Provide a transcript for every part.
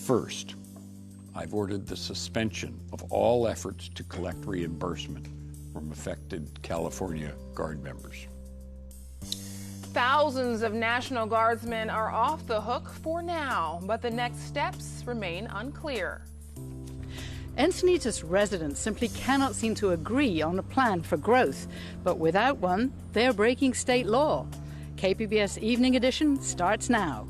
First, I've ordered the suspension of all efforts to collect reimbursement from affected California Guard members. Thousands of National Guardsmen are off the hook for now, but the next steps remain unclear. Encinitas residents simply cannot seem to agree on a plan for growth, but without one, they're breaking state law. KPBS Evening Edition starts now.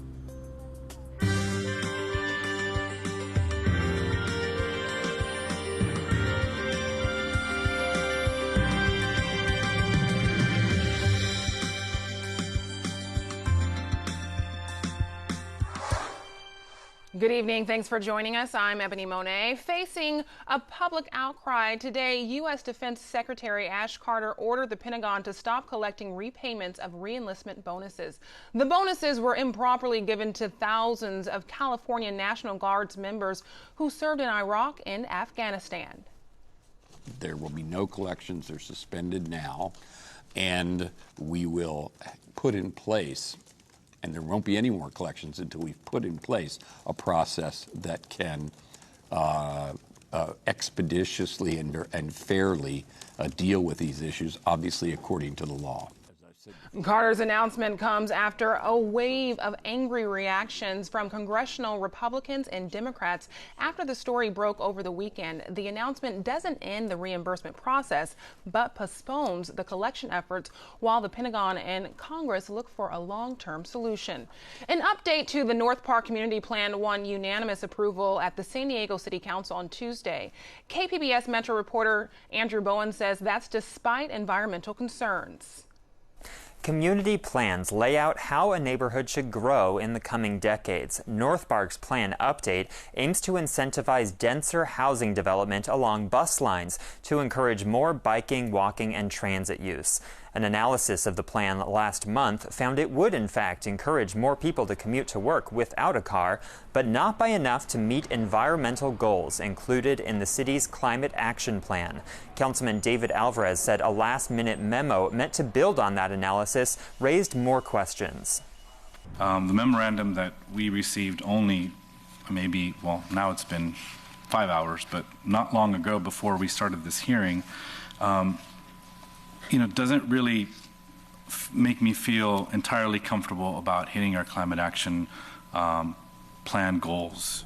Good evening. Thanks for joining us. I'm Ebony Monet. Facing a public outcry today, U.S. Defense Secretary Ash Carter ordered the Pentagon to stop collecting repayments of reenlistment bonuses. The bonuses were improperly given to thousands of California National Guards members who served in Iraq and Afghanistan. There will be no collections. They're suspended now, and we will put in place, and there won't be any more collections until we've put in place a process that can expeditiously and fairly deal with these issues, obviously according to the law. Carter's announcement comes after a wave of angry reactions from congressional Republicans and Democrats after the story broke over the weekend. The announcement doesn't end the reimbursement process, but postpones the collection efforts while the Pentagon and Congress look for a long-term solution. An update to the North Park Community Plan won unanimous approval at the San Diego City Council on Tuesday. KPBS Metro reporter Andrew Bowen says that's despite environmental concerns. Community plans lay out how a neighborhood should grow in the coming decades. North Park's plan update aims to incentivize denser housing development along bus lines to encourage more biking, walking, and transit use. An analysis of the plan last month found it would, in fact, encourage more people to commute to work without a car, but not by enough to meet environmental goals included in the city's Climate Action Plan. Councilman David Alvarez said a last-minute memo meant to build on that analysis raised more questions. The memorandum that we received only now it's been 5 hours, but not long ago before we started this hearing, doesn't really make me feel entirely comfortable about hitting our climate action plan goals.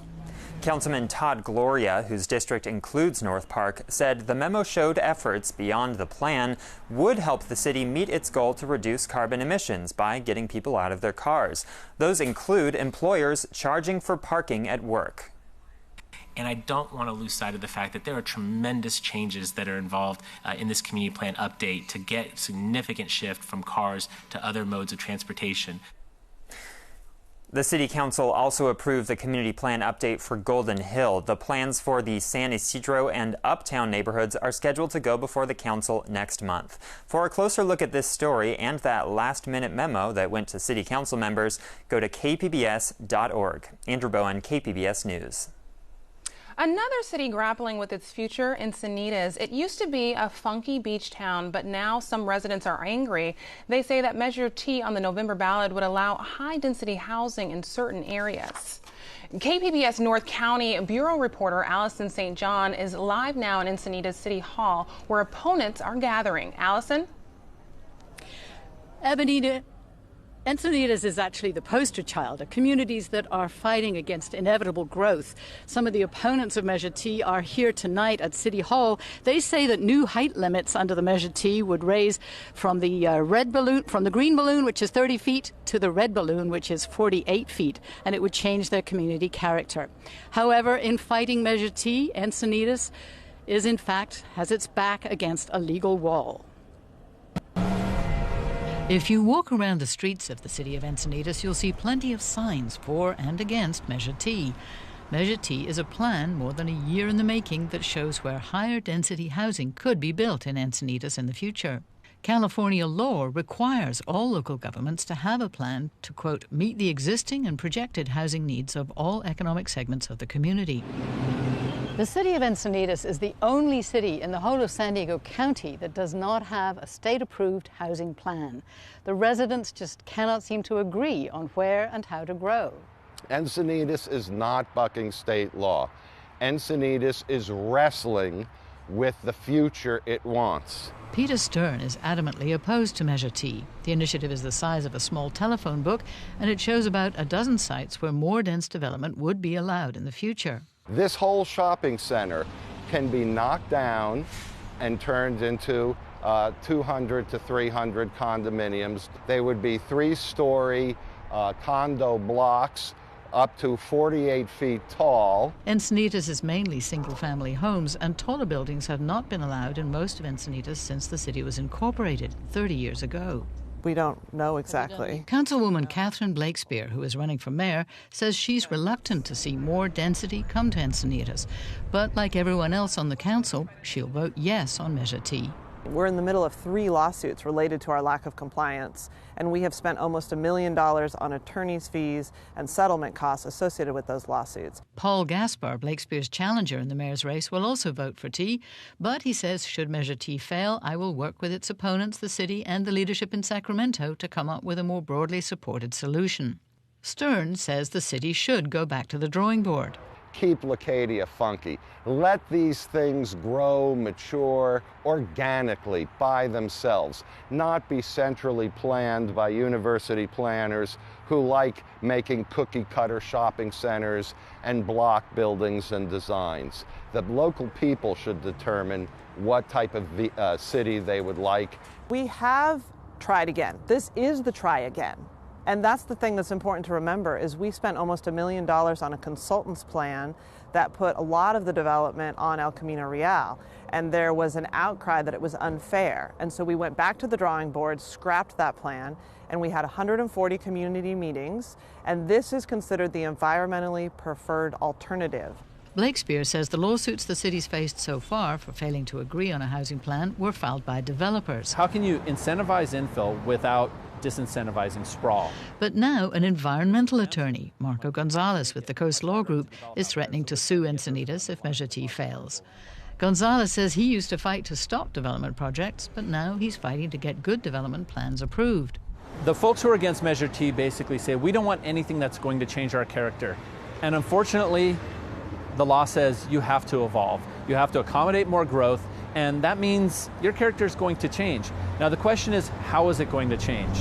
Councilman Todd Gloria, whose district includes North Park, said the memo showed efforts beyond the plan would help the city meet its goal to reduce carbon emissions by getting people out of their cars. Those include employers charging for parking at work. And I don't want to lose sight of the fact that there are tremendous changes that are involved in this community plan update to get significant shift from cars to other modes of transportation. The City Council also approved the community plan update for Golden Hill. The plans for the San Isidro and Uptown neighborhoods are scheduled to go before the council next month. For a closer look at this story and that last-minute memo that went to City Council members, go to kpbs.org. Andrew Bowen, KPBS News. Another city grappling with its future, Encinitas. It used to be a funky beach town, but now some residents are angry. They say that Measure T on the November ballot would allow high-density housing in certain areas. KPBS North County Bureau reporter Allison St. John is live now in Encinitas City Hall, where opponents are gathering. Allison? Ebony, Encinitas is actually the poster child of communities that are fighting against inevitable growth. Some of the opponents of Measure T are here tonight at City Hall. They say that new height limits under the Measure T would raise from the green balloon, which is 30 feet, to the red balloon, which is 48 feet, and it would change their community character. However, in fighting Measure T, Encinitas has its back against a legal wall. If you walk around the streets of the city of Encinitas, you'll see plenty of signs for and against Measure T. Measure T is a plan more than a year in the making that shows where higher density housing could be built in Encinitas in the future. California law requires all local governments to have a plan to, quote, meet the existing and projected housing needs of all economic segments of the community. The city of Encinitas is the only city in the whole of San Diego County that does not have a state-approved housing plan. The residents just cannot seem to agree on where and how to grow. Encinitas is not bucking state law. Encinitas is wrestling with the future it wants. Peter Stern is adamantly opposed to Measure T. The initiative is the size of a small telephone book, and it shows about a dozen sites where more dense development would be allowed in the future. This whole shopping center can be knocked down and turned into 200 to 300 condominiums. They would be 3-story condo blocks up to 48 feet tall. Encinitas is mainly single-family homes, and taller buildings have not been allowed in most of Encinitas since the city was incorporated 30 years ago. We don't know exactly. Councilwoman Catherine Blakespeare, who is running for mayor, says she's reluctant to see more density come to Encinitas. But like everyone else on the council, she'll vote yes on Measure T. We're in the middle of 3 lawsuits related to our lack of compliance, and we have spent almost $1 million on attorney's fees and settlement costs associated with those lawsuits. Paul Gaspar, Blakespeare's challenger in the mayor's race, will also vote for T, but he says should Measure T fail, I will work with its opponents, the city, and the leadership in Sacramento to come up with a more broadly supported solution. Stern says the city should go back to the drawing board. Keep Leucadia funky. Let these things grow, mature organically by themselves, not be centrally planned by university planners who like making cookie-cutter shopping centers and block buildings and designs. The local people should determine what type of city they would like. We have tried again. This is the try again. And that's the thing that's important to remember is we spent almost $1 million on a consultant's plan that put a lot of the development on El Camino Real. And there was an outcry that it was unfair. And so we went back to the drawing board, scrapped that plan, and we had 140 community meetings. And this is considered the environmentally preferred alternative. Blakespeare says the lawsuits the city's faced so far for failing to agree on a housing plan were filed by developers. How can you incentivize infill without disincentivizing sprawl? But now an environmental attorney, Marco Gonzalez with the Coast Law Group, is threatening to sue Encinitas if Measure T fails. Gonzalez says he used to fight to stop development projects, but now he's fighting to get good development plans approved. The folks who are against Measure T basically say we don't want anything that's going to change our character. And unfortunately, the law says you have to evolve. You have to accommodate more growth, and that means your character is going to change. Now the question is, how is it going to change?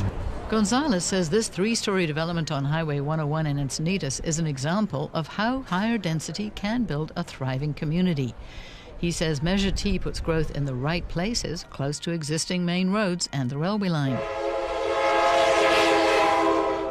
Gonzalez says this 3-story development on Highway 101 in Encinitas is an example of how higher density can build a thriving community. He says Measure T puts growth in the right places, close to existing main roads and the railway line.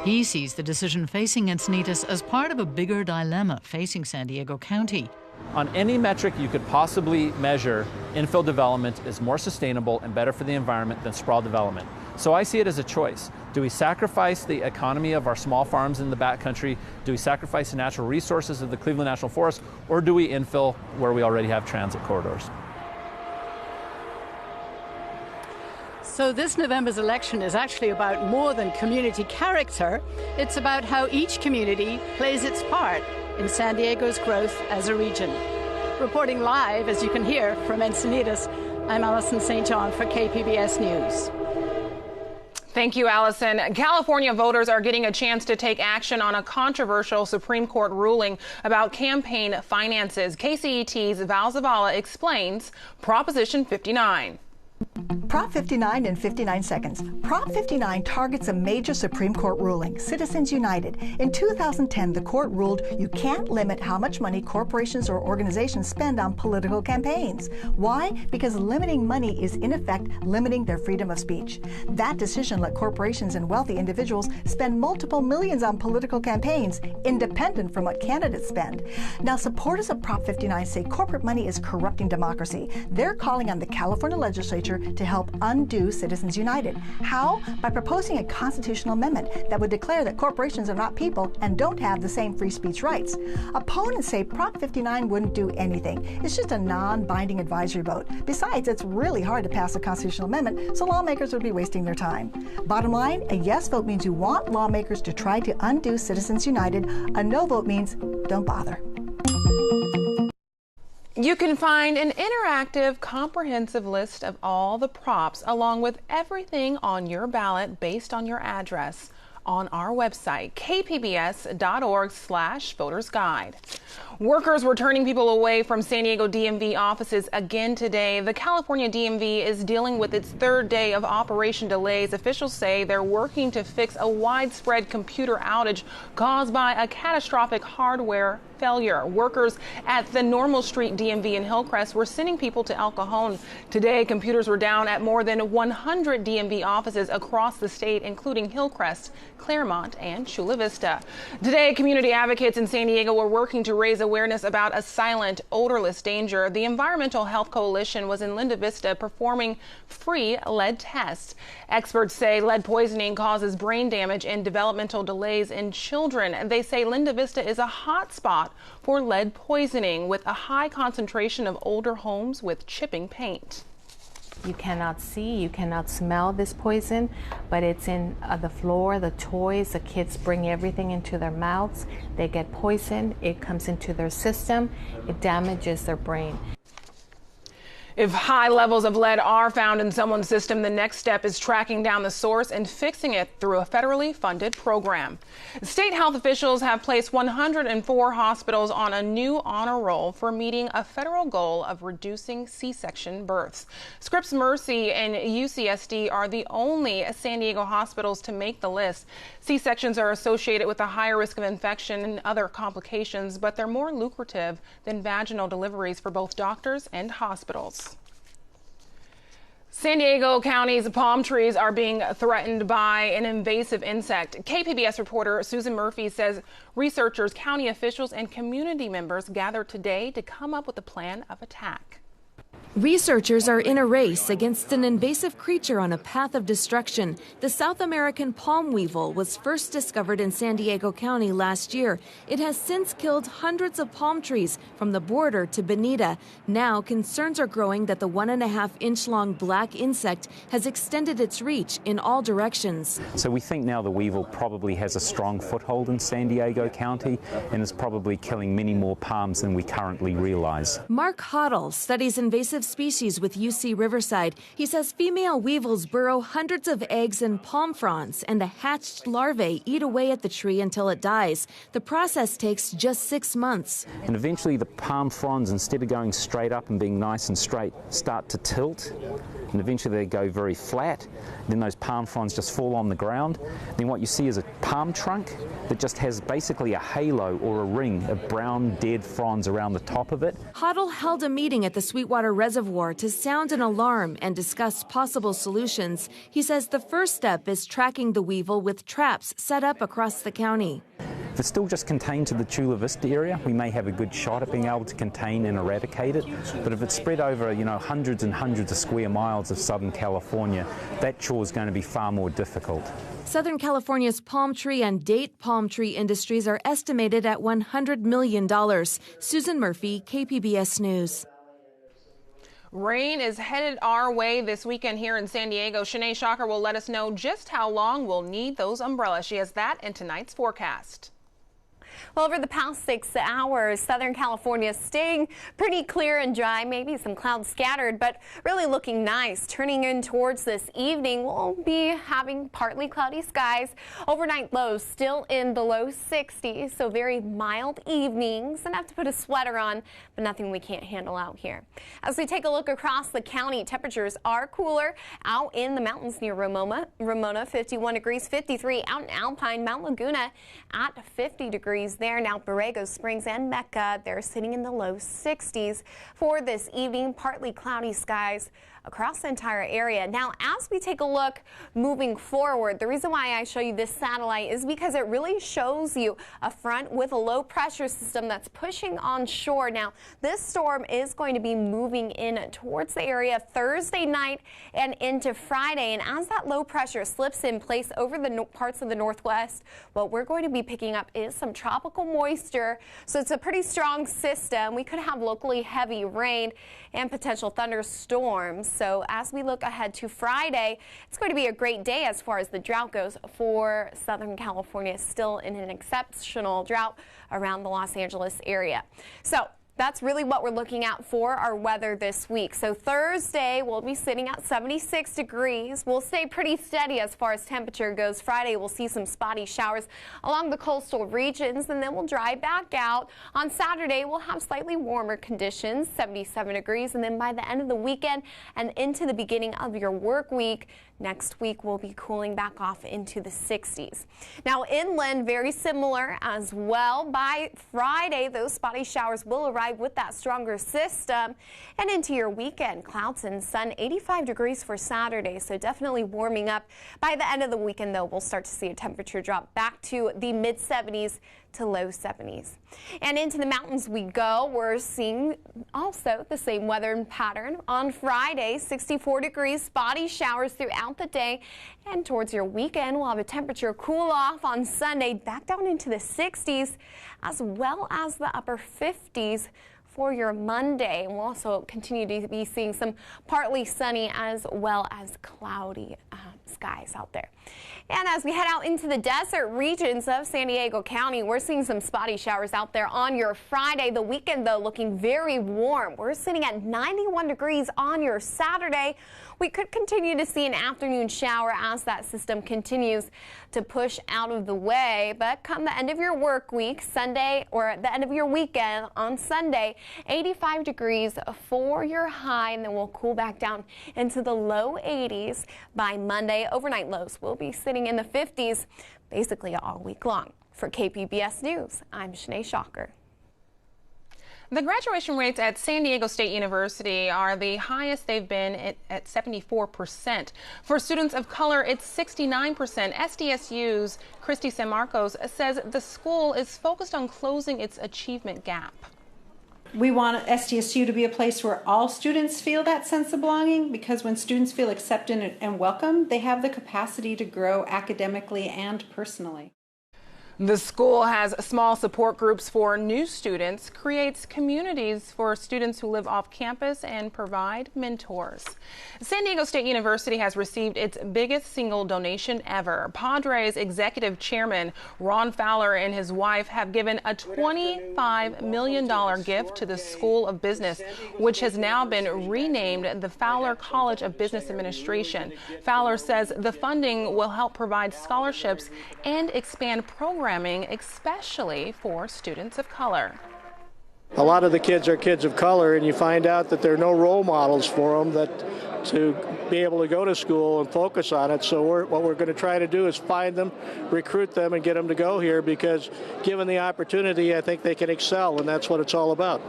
He sees the decision facing Encinitas as part of a bigger dilemma facing San Diego County. On any metric you could possibly measure, infill development is more sustainable and better for the environment than sprawl development. So I see it as a choice. Do we sacrifice the economy of our small farms in the backcountry? Do we sacrifice the natural resources of the Cleveland National Forest? Or do we infill where we already have transit corridors? So this November's election is actually about more than community character. It's about how each community plays its part in San Diego's growth as a region. Reporting live, as you can hear, from Encinitas, I'm Alison St. John for KPBS News. Thank you, Allison. California voters are getting a chance to take action on a controversial Supreme Court ruling about campaign finances. KCET's Val Zavala explains Proposition 59. Prop 59 in 59 seconds. Prop 59 targets a major Supreme Court ruling, Citizens United. In 2010, the court ruled you can't limit how much money corporations or organizations spend on political campaigns. Why? Because limiting money is, in effect, limiting their freedom of speech. That decision let corporations and wealthy individuals spend multiple millions on political campaigns, independent from what candidates spend. Now, supporters of Prop 59 say corporate money is corrupting democracy. They're calling on the California legislature to help undo Citizens United. How? By proposing a constitutional amendment that would declare that corporations are not people and don't have the same free speech rights. Opponents say Prop 59 wouldn't do anything. It's just a non-binding advisory vote. Besides, it's really hard to pass a constitutional amendment, so lawmakers would be wasting their time. Bottom line, a yes vote means you want lawmakers to try to undo Citizens United. A no vote means don't bother. You can find an interactive, comprehensive list of all the props, along with everything on your ballot based on your address, on our website, kpbs.org/votersguide. Workers were turning people away from San Diego DMV offices again today. The California DMV is dealing with its third day of operation delays. Officials say they're working to fix a widespread computer outage caused by a catastrophic hardware failure. Workers at the Normal Street DMV in Hillcrest were sending people to El Cajon. Today, computers were down at more than 100 DMV offices across the state, including Hillcrest, Claremont, and Chula Vista. Today, community advocates in San Diego were working to raise awareness about a silent, odorless danger. The Environmental Health Coalition was in Linda Vista performing free lead tests. Experts say lead poisoning causes brain damage and developmental delays in children. They say Linda Vista is a hot spot for lead poisoning, with a high concentration of older homes with chipping paint. You cannot see, you cannot smell this poison, but it's in the floor, the toys. The kids bring everything into their mouths. They get poisoned. It comes into their system. It damages their brain. If high levels of lead are found in someone's system, the next step is tracking down the source and fixing it through a federally funded program. State health officials have placed 104 hospitals on a new honor roll for meeting a federal goal of reducing C-section births. Scripps Mercy and UCSD are the only San Diego hospitals to make the list. C-sections are associated with a higher risk of infection and other complications, but they're more lucrative than vaginal deliveries for both doctors and hospitals. San Diego County's palm trees are being threatened by an invasive insect. KPBS reporter Susan Murphy says researchers, county officials, and community members gathered today to come up with a plan of attack. Researchers are in a race against an invasive creature on a path of destruction. The South American palm weevil was first discovered in San Diego County last year. It has since killed hundreds of palm trees from the border to Bonita. Now concerns are growing that the 1.5-inch long black insect has extended its reach in all directions. So we think now the weevil probably has a strong foothold in San Diego County and is probably killing many more palms than we currently realize. Mark Hoddle studies invasive species with UC Riverside. He says female weevils burrow hundreds of eggs in palm fronds, and the hatched larvae eat away at the tree until it dies. The process takes just 6 months. And eventually the palm fronds, instead of going straight up and being nice and straight, start to tilt. And eventually they go very flat. Then those palm fronds just fall on the ground. Then what you see is a palm trunk that just has basically a halo or a ring of brown dead fronds around the top of it. Hoddle held a meeting at the Sweetwater Reservoir to sound an alarm and discuss possible solutions. He says the first step is tracking the weevil with traps set up across the county. If it's still just contained to the Chula Vista area, we may have a good shot at being able to contain and eradicate it. But if it's spread over, hundreds and hundreds of square miles of Southern California, that chore is going to be far more difficult. Southern California's palm tree and date palm tree industries are estimated at $100 million. Susan Murphy, KPBS News. Rain is headed our way this weekend here in San Diego. Shanae Shocker will let us know just how long we'll need those umbrellas. She has that in tonight's forecast. Well, over the past 6 hours, Southern California is staying pretty clear and dry, maybe some clouds scattered, but really looking nice. Turning in towards this evening, we'll be having partly cloudy skies. Overnight lows still in the low 60s, so very mild evenings. Enough to put a sweater on, but nothing we can't handle out here. As we take a look across the county, temperatures are cooler out in the mountains near Ramona 51 degrees, 53 out in Alpine, Mount Laguna at 50 degrees there. Now Borrego Springs and Mecca, they're sitting in the low 60s for this evening. Partly cloudy skies across the entire area. Now, as we take a look moving forward, the reason why I show you this satellite is because it really shows you a front with a low pressure system that's pushing on shore. Now, this storm is going to be moving in towards the area Thursday night and into Friday. And as that low pressure slips in place over the parts of the northwest, what we're going to be picking up is some tropical moisture. So it's a pretty strong system. We could have locally heavy rain and potential thunderstorms. So as we look ahead to Friday, it's going to be a great day as far as the drought goes for Southern California. Still in an exceptional drought around the Los Angeles area. So That's really what we're looking at for our weather this week. So Thursday, we'll be sitting at 76 degrees. We'll stay pretty steady as far as temperature goes. Friday, we'll see some spotty showers along the coastal regions, and then we'll dry back out. On Saturday, we'll have slightly warmer conditions, 77 degrees, and then by the end of the weekend and into the beginning of your work week, next week we'll be cooling back off into the 60s. Now inland, very similar as well. By Friday, those spotty showers will arrive with that stronger system, and into your weekend, clouds and sun, 85 degrees for Saturday, so definitely warming up. By the end of the weekend, though, we'll start to see a temperature drop back to the mid-70s to low 70s. And into the mountains we go. We're seeing also the same weather pattern. On Friday, 64 degrees, spotty showers throughout the day, and towards your weekend, we'll have a temperature cool off on Sunday, back down into the 60s, as well as the upper 50s for your Monday. And we'll also continue to be seeing some partly sunny as well as cloudy skies out there. And as we head out into the desert regions of San Diego County, we're seeing some spotty showers out there on your Friday. The weekend, though, looking very warm. We're sitting at 91 degrees on your Saturday. We could continue to see an afternoon shower as that system continues to push out of the way. But come the end of your work week, Sunday, or at the end of your weekend on Sunday, 85 degrees for your high, and then we'll cool back down into the low 80s by Monday. Overnight lows will be sitting in the 50s basically all week long. For KPBS News, I'm Shanae Shocker. The graduation rates at San Diego State University are the highest they've been at 74%. For students of color, it's 69%. SDSU's Christy San Marcos says the school is focused on closing its achievement gap. We want SDSU to be a place where all students feel that sense of belonging, because when students feel accepted and welcome, they have the capacity to grow academically and personally. The school has small support groups for new students, creates communities for students who live off campus, and provide mentors. San Diego State University has received its biggest single donation ever. Padres executive chairman Ron Fowler and his wife have given a $25 million gift to the School of Business, which has now been renamed the Fowler College of Business Administration. Fowler says the funding will help provide scholarships and expand programs, especially for students of color. A lot of the kids are kids of color, and you find out that there are no role models for them to be able to go to school and focus on it. So what we're going to try to do is find them, recruit them, and get them to go here, because given the opportunity, I think they can excel, and that's what it's all about.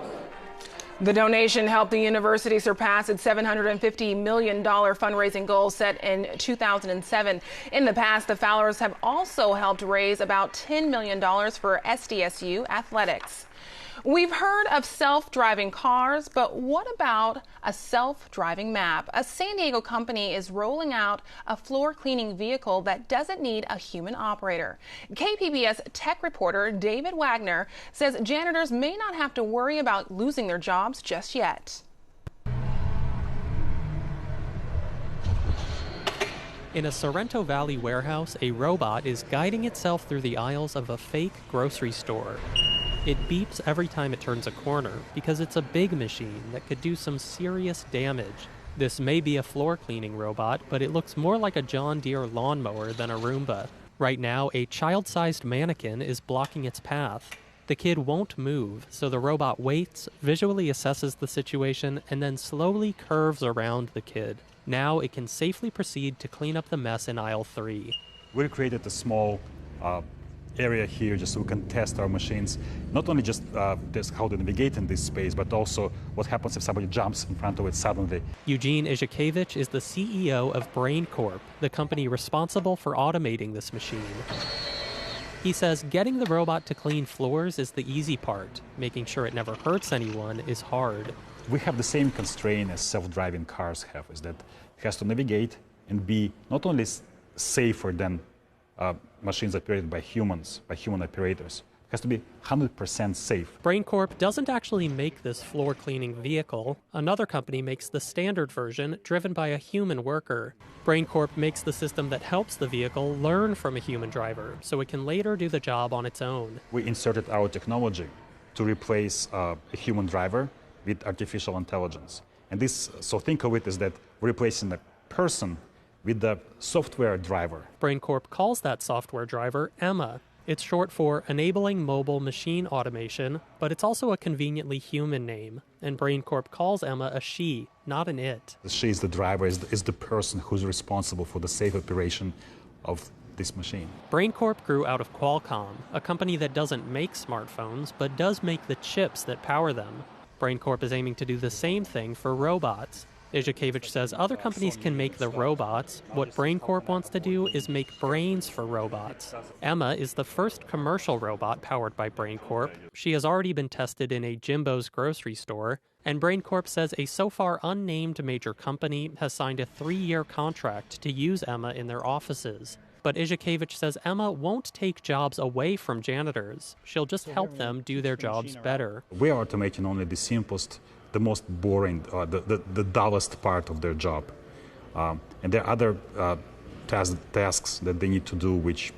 The donation helped the university surpass its $750 million fundraising goal set in 2007. In the past, the Fowlers have also helped raise about $10 million for SDSU athletics. We've heard of self-driving cars, but what about a self-driving map? A San Diego company is rolling out a floor cleaning vehicle that doesn't need a human operator. KPBS tech reporter David Wagner says janitors may not have to worry about losing their jobs just yet. In a Sorrento Valley warehouse, a robot is guiding itself through the aisles of a fake grocery store. It beeps every time it turns a corner because it's a big machine that could do some serious damage. This may be a floor cleaning robot, but it looks more like a John Deere lawnmower than a Roomba. Right now, a child-sized mannequin is blocking its path. The kid won't move, so the robot waits, visually assesses the situation, and then slowly curves around the kid. Now it can safely proceed to clean up the mess in aisle 3. We created a small area here just so we can test our machines, not only just test how to navigate in this space, but also what happens if somebody jumps in front of it suddenly. Eugene Izhikevich is the CEO of Brain Corp, the company responsible for automating this machine. He says getting the robot to clean floors is the easy part. Making sure it never hurts anyone is hard. We have the same constraint as self-driving cars have, is that it has to navigate and be not only safer than machines operated by humans, by human operators. It has to be 100% safe. Brain Corp doesn't actually make this floor cleaning vehicle. Another company makes the standard version, driven by a human worker. Brain Corp makes the system that helps the vehicle learn from a human driver, so it can later do the job on its own. We inserted our technology to replace a human driver with artificial intelligence. And this, so think of it as that we're replacing the person with the software driver. BrainCorp calls that software driver Emma. It's short for Enabling Mobile Machine Automation, but it's also a conveniently human name. And BrainCorp calls Emma a she, not an it. She is the driver, is the person who's responsible for the safe operation of this machine. BrainCorp grew out of Qualcomm, a company that doesn't make smartphones, but does make the chips that power them. BrainCorp is aiming to do the same thing for robots. Izhikevich says other companies can make the robots. What BrainCorp wants to do is make brains for robots. Emma is the first commercial robot powered by BrainCorp. She has already been tested in a Jimbo's grocery store, and BrainCorp says a so far unnamed major company has signed a 3-year contract to use Emma in their offices. But Izhikevich says Emma won't take jobs away from janitors. She'll just help them do their jobs better. We are automating only the simplest, the most boring, the dullest part of their job. And there are other tasks that they need to do which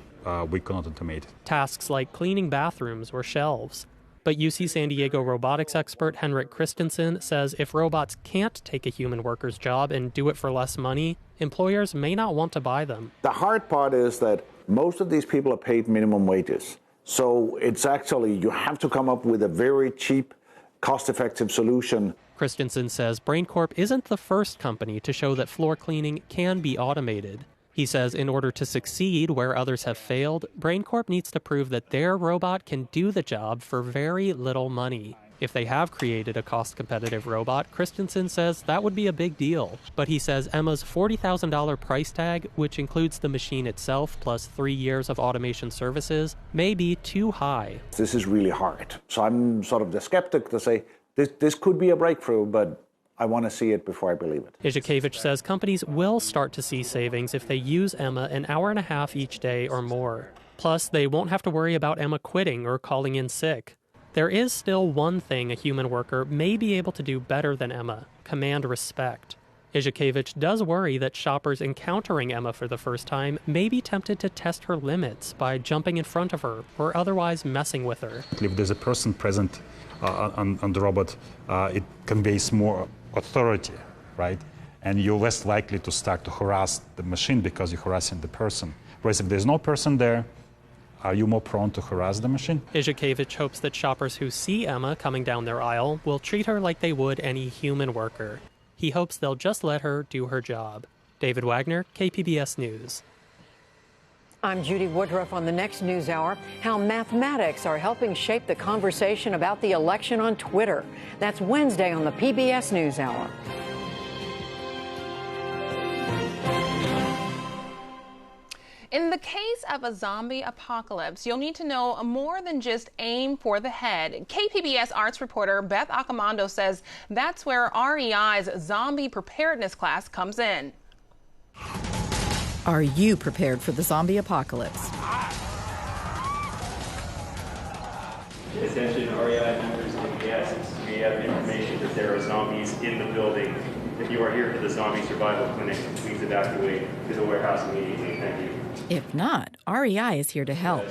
we cannot automate. Tasks like cleaning bathrooms or shelves. But UC San Diego robotics expert Henrik Christensen says if robots can't take a human worker's job and do it for less money, employers may not want to buy them. The hard part is that most of these people are paid minimum wages. So it's actually, you have to come up with a very cheap, cost-effective solution. Christensen says BrainCorp isn't the first company to show that floor cleaning can be automated. He says in order to succeed where others have failed, BrainCorp needs to prove that their robot can do the job for very little money. If they have created a cost-competitive robot, Christensen says that would be a big deal. But he says Emma's $40,000 price tag, which includes the machine itself plus 3 years of automation services, may be too high. This is really hard. So I'm sort of the skeptic to say this could be a breakthrough, but I want to see it before I believe it. Izhikevich says companies will start to see savings if they use Emma an hour and a half each day or more. Plus, they won't have to worry about Emma quitting or calling in sick. There is still one thing a human worker may be able to do better than Emma: command respect. Izhikevich does worry that shoppers encountering Emma for the first time may be tempted to test her limits by jumping in front of her or otherwise messing with her. If there's a person present on the robot, it conveys more authority, right? And you're less likely to start to harass the machine because you're harassing the person. Whereas if there's no person there, are you more prone to harass the machine? Izhikevich hopes that shoppers who see Emma coming down their aisle will treat her like they would any human worker. He hopes they'll just let her do her job. David Wagner, KPBS News. I'm Judy Woodruff on the next NewsHour. How mathematics are helping shape the conversation about the election on Twitter. That's Wednesday on the PBS NewsHour. In the case of a zombie apocalypse, you'll need to know more than just aim for the head. KPBS arts reporter Beth Accomando says that's where REI's zombie preparedness class comes in. Are you prepared for the zombie apocalypse? Attention REI members of KPBS. We have information that there are zombies in the building. If you are here for the zombie survival clinic, please evacuate to the warehouse immediately. Thank you. If not, REI is here to help.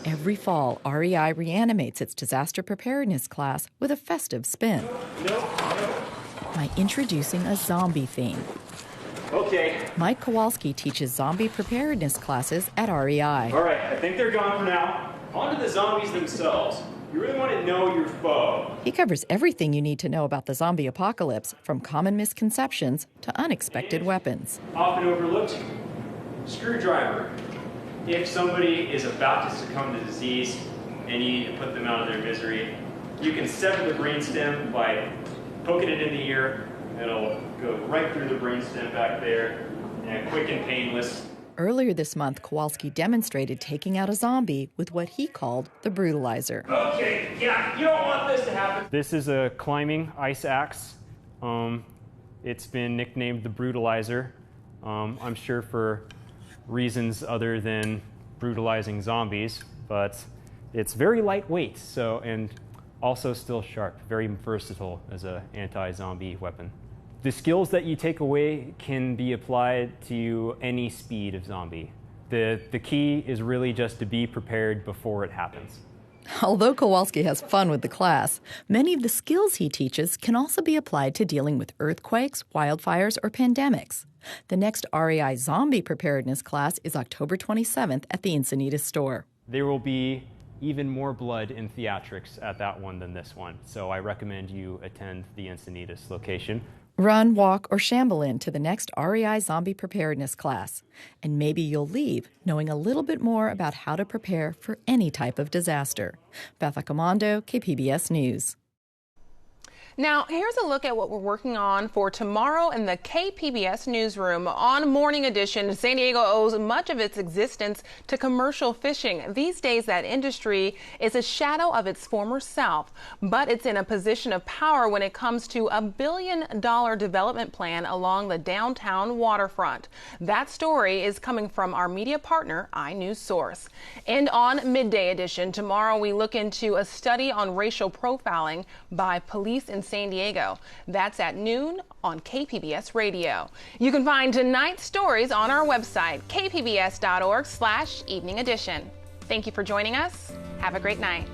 Every fall, REI reanimates its disaster preparedness class with a festive spin. By introducing a zombie theme. Okay. Mike Kowalski teaches zombie preparedness classes at REI. All right, I think they're gone for now. On to the zombies themselves. You really want to know your foe. He covers everything you need to know about the zombie apocalypse, from common misconceptions to unexpected weapons. Often overlooked, screwdriver. If somebody is about to succumb to disease and you need to put them out of their misery, you can sever the brainstem by poking it in the ear. It'll go right through the brainstem back there, and quick and painless. Earlier this month, Kowalski demonstrated taking out a zombie with what he called the brutalizer. Okay, yeah, you don't want this to happen. This is a climbing ice axe. It's been nicknamed the brutalizer. I'm sure for reasons other than brutalizing zombies, but it's very lightweight, and also still sharp, very versatile as an anti-zombie weapon. The skills that you take away can be applied to any speed of zombie. The key is really just to be prepared before it happens. Although Kowalski has fun with the class, many of the skills he teaches can also be applied to dealing with earthquakes, wildfires, or pandemics. The next REI Zombie Preparedness class is October 27th at the Encinitas store. There will be even more blood in theatrics at that one than this one, so I recommend you attend the Encinitas location. Run, walk, or shamble into the next REI Zombie Preparedness class. And maybe you'll leave knowing a little bit more about how to prepare for any type of disaster. Beth Accomando, KPBS News. Now, here's a look at what we're working on for tomorrow in the KPBS newsroom. On Morning Edition, San Diego owes much of its existence to commercial fishing. These days, that industry is a shadow of its former self, but it's in a position of power when it comes to a $1 billion development plan along the downtown waterfront. That story is coming from our media partner, iNews Source. And on Midday Edition, tomorrow we look into a study on racial profiling by police in San Diego. That's at noon on KPBS Radio. You can find tonight's stories on our website, kpbs.org/evening edition. Thank you for joining us. Have a great night.